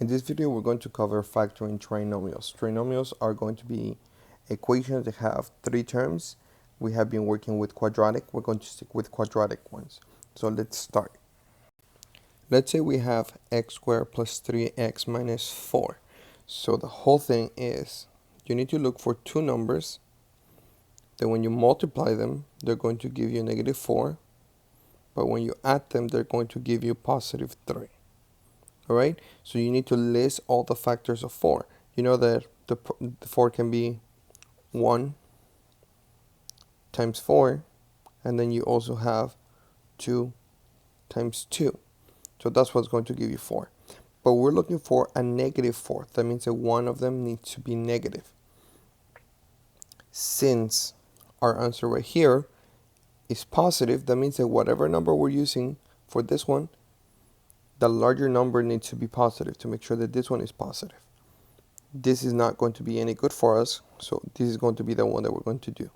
In this video, we're going to cover factoring trinomials. Trinomials are going to be equations that have three terms. We have been working with quadratic. We're going to stick with quadratic ones. So let's start. Let's say we have x squared plus 3x minus 4. So the whole thing is you need to look for two numbers. Then when you multiply them, they're going to give you negative 4. But when you add them, they're going to give you positive 3. Alright, so you need to list all the factors of 4. You know that the 4 can be 1 times 4, and then you also have 2 times 2. So that's what's going to give you 4. But we're looking for a negative 4. That means that one of them needs to be negative. Since our answer right here is positive, that means that whatever number we're using for this one, the larger number needs to be positive to make sure that this one is positive. This is not going to be any good for us, so this is going to be the one that we're going to do.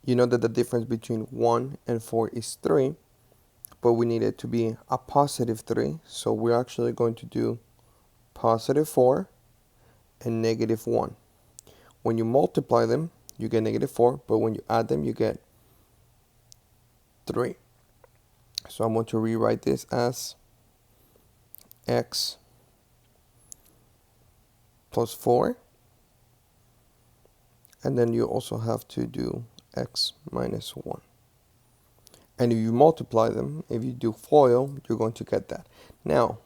You know that the difference between 1 and 4 is 3, but we need it to be a positive 3, so we're actually going to do positive 4 and negative 1. When you multiply them, you get negative 4, but when you add them, you get 3. So I'm going to rewrite this as x plus 4, and then you also have to do x minus 1. And if you multiply them, if you do FOIL, you're going to get that. Now,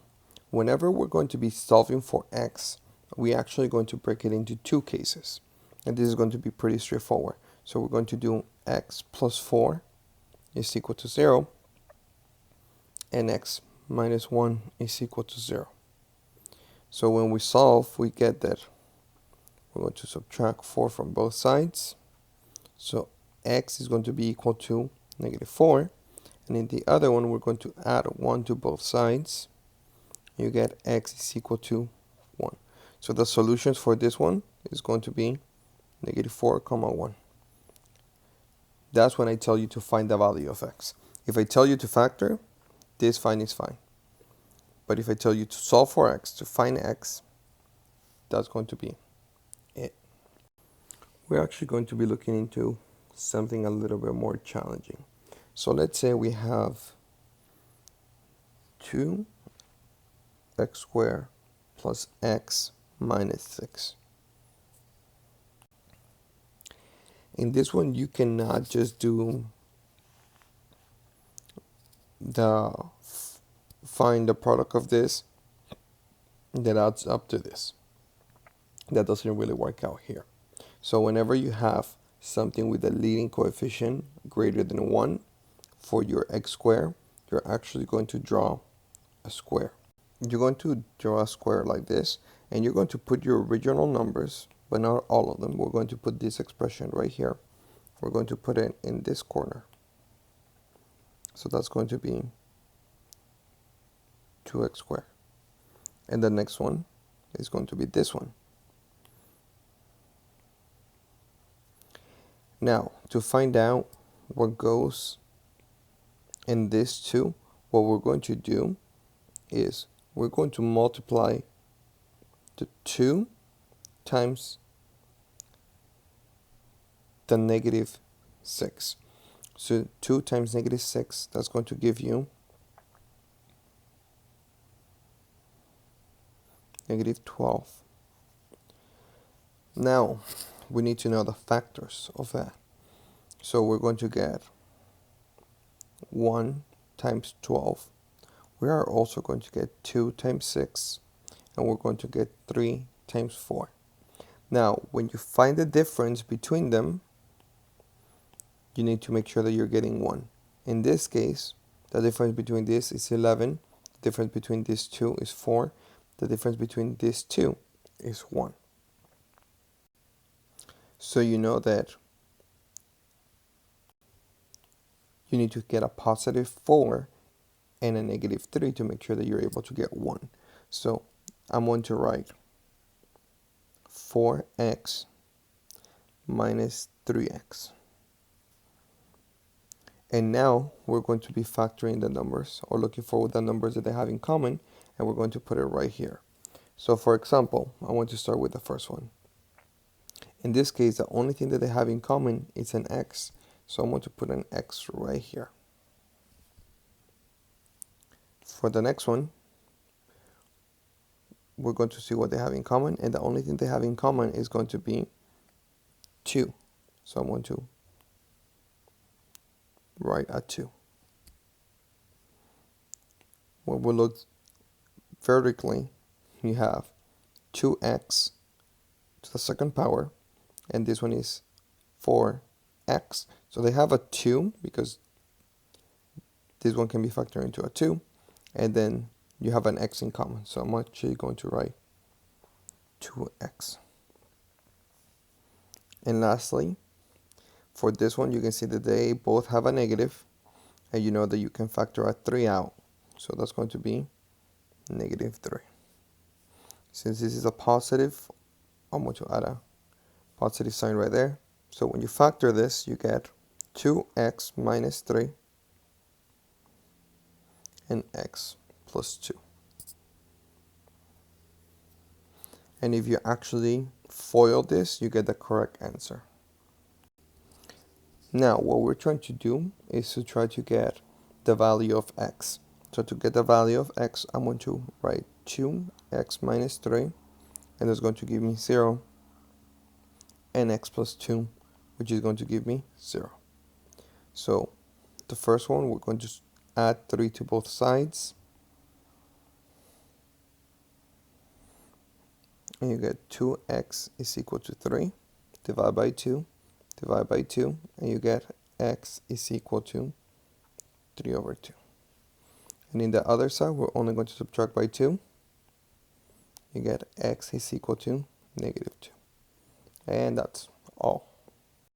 whenever we're going to be solving for x, we're actually going to break it into two cases. And this is going to be pretty straightforward. So we're going to do x plus 4 is equal to 0, and x minus 1 is equal to 0. So when we solve, we get that we're going to subtract 4 from both sides. So x is going to be equal to negative 4. And in the other one, we're going to add 1 to both sides. You get x is equal to 1. So the solutions for this one is going to be negative 4, 1. That's when I tell you to find the value of x. If I tell you to factor, this fine is fine. But if I tell you to solve for x, to find x, that's going to be it. We're actually going to be looking into something a little bit more challenging. So let's say we have 2x squared plus x minus 6. In this one, you cannot just do find the product of this that adds up to this. That doesn't really work out here. So whenever you have something with a leading coefficient greater than 1 for your x squared, you're actually going to draw a square. You're going to draw a square like this, and you're going to put your original numbers, but not all of them. We're going to put this expression right here. We're going to put it in this corner. So that's going to be 2x squared. And the next one is going to be this one. Now, to find out what goes in this two, what we're going to do is we're going to multiply the 2 times the negative 6. So 2 times negative 6, that's going to give you negative 12. Now, we need to know the factors of that. So we're going to get 1 times 12. We are also going to get 2 times 6. And we're going to get 3 times 4. Now, when you find the difference between them, you need to make sure that you're getting 1. In this case, the difference between this is 11. The difference between these two is 4. The difference between these two is 1. So you know that you need to get a positive 4 and a negative 3 to make sure that you're able to get 1. So I'm going to write 4x minus 3x. And now we're going to be factoring the numbers, or looking for the numbers that they have in common, and we're going to put it right here. So for example, I want to start with the first one. In this case, the only thing that they have in common is an x. So I'm going to put an x right here. For the next one, we're going to see what they have in common, and the only thing they have in common is going to be 2. So I'm going to write a 2. When we look vertically, you have 2x to the second power, and this one is 4x. So they have a 2 because this one can be factored into a 2, and then you have an x in common. So I'm actually going to write 2x. And lastly, for this one, you can see that they both have a negative, and you know that you can factor a 3 out. So that's going to be negative 3. Since this is a positive, I'm going to add a positive sign right there. So when you factor this, you get 2x minus 3 and x plus 2. And if you actually FOIL this, you get the correct answer. Now, what we're trying to do is to try to get the value of x. So to get the value of x, I'm going to write 2x minus 3, and that's going to give me 0, and x plus 2, which is going to give me 0. So the first one, we're going to add 3 to both sides, and you get 2x is equal to 3, divide by 2, divide by 2, and you get x is equal to 3 over 2. And in the other side, we're only going to subtract by 2. You get x is equal to negative 2. And that's all.